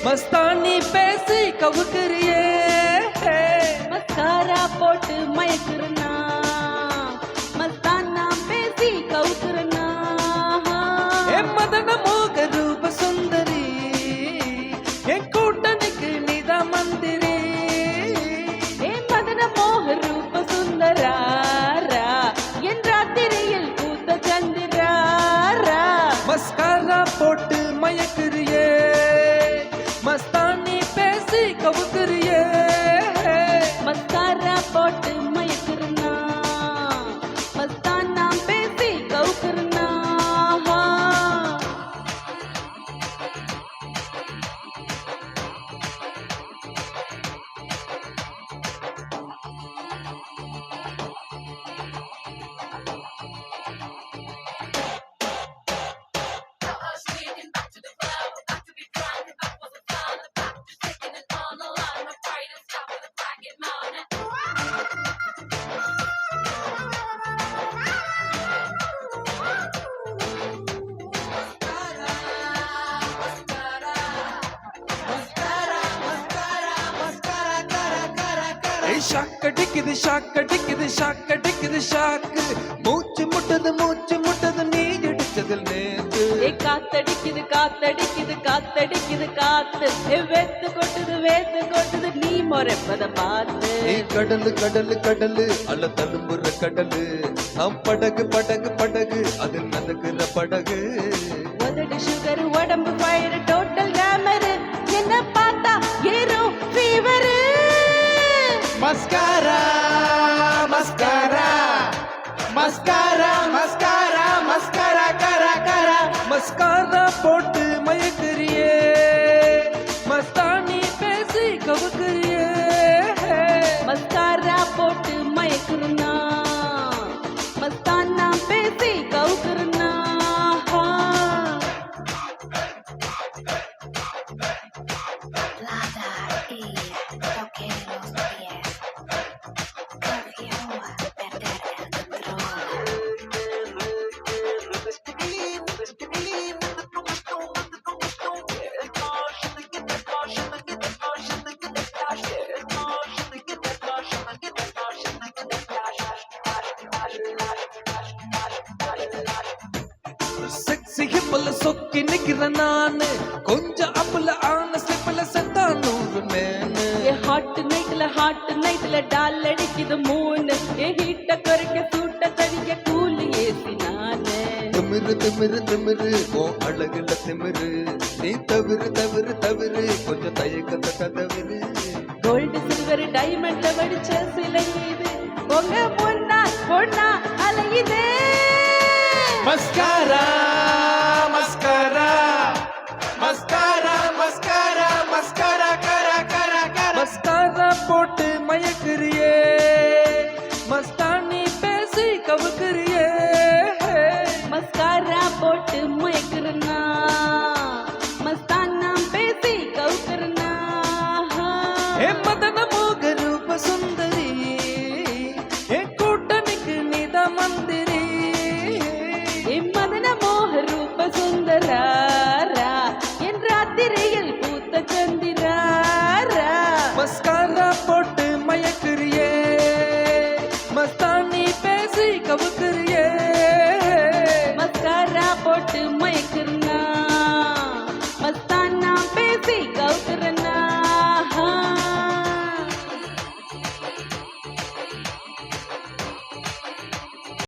மஸ்தானி பேசி கவுக்குறியே மஸ்காரா போட்டு மயக்குறனா மஸ்தானா பேசி கவுக்குறனா மதன மோக ரூப சுந்தரி என் கூட்டனுக்கு நீதான் மந்திரி மதன மோக ரூப சுந்தராரா என் ராத்திரியில் கூத்த சந்திராரா மஸ்காரா போட்டு மயக்குறியே மஸ்தானி பேசி கவுக்குறியே மஸ்காரா போட்டு மயக்குறனா மஸ்தானா பேசி கவுக்குறனா ஷாக்கடிக்குது ஷாக்கடிக்குது ஷாக்கடிக்குது ஷாக்கு மூச்சு முட்டது நீ அடிச்சதில் நேத்து காத்தடிக்குது காத்தடிக்குது காத்தடிக்குது காத்து வேத்து கொட்டுது நீ முறைப்பத பார்த்து கடலு கடலு கடலு அல்ல தழும்புற கடலு நம் படகு படகு படகு அது நடக்குற படகு உதடு சுகர் உடம்பு ஃபயர் டோட்டல் கிளாமர் என்ன பார்த்தா ஏரோ ஃபீவர் mascara mascara mascara mascara mascara கரா கரா மஸ்காரா போட்டு மயக்குறியே மஸ்தானி பேசி கவுக்குறியே மஸ்காரா போட்டு மயக்குறனா மஸ்தானா பேசி கவுக்குறனா செக்ஸி ஹிப்பல சொக்கி நிக்கிற நானு கொஞ்சம் அப்பல ஆன ஸ்லிப்பல செத்தா 100 மேனு ஹாட் நைட்ல டால் அடிக்குது மூணு ஹீட்ட குறைக்க சூட்ட தடிக்க கூலி ஏசி நானு திமிரு திமிரு திமிரு ஓ அழகுல திமிரு நீ தவிரு கொஞ்சம் தயக்கத்தை கதவிரு கோல்டு சில்வர் டைமண்ட்ல வடிச்ச சிலை இது உங்க பொண்ணா அலையுதே மஸ்காரா மஸ்காரா